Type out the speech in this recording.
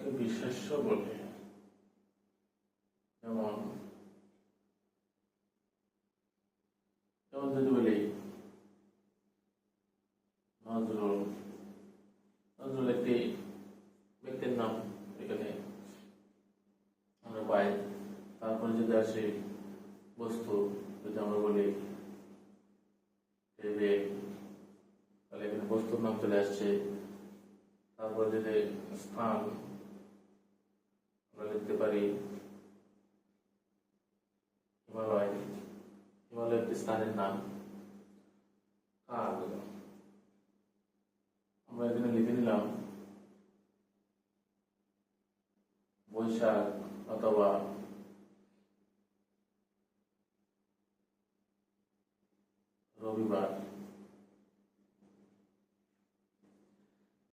যাকে বিশেষ্য বলে। যেমন যেমন যদি বলি নজরুল, নজরুল একটি ব্যক্তির নাম এখানে আমরা পাই। তারপরে যদি আসি বস্তু, যদি আমরা বলি টেবিল, তাহলে এখানে বস্তুর নাম চলে আসছে। তারপরে যদি স্থান, আমরা লিখতে পারি হিমালয়, হিমালয় একটি স্থানের নাম। কাল, আমরা এখানে লিখে নিলাম বৈশাখ অথবা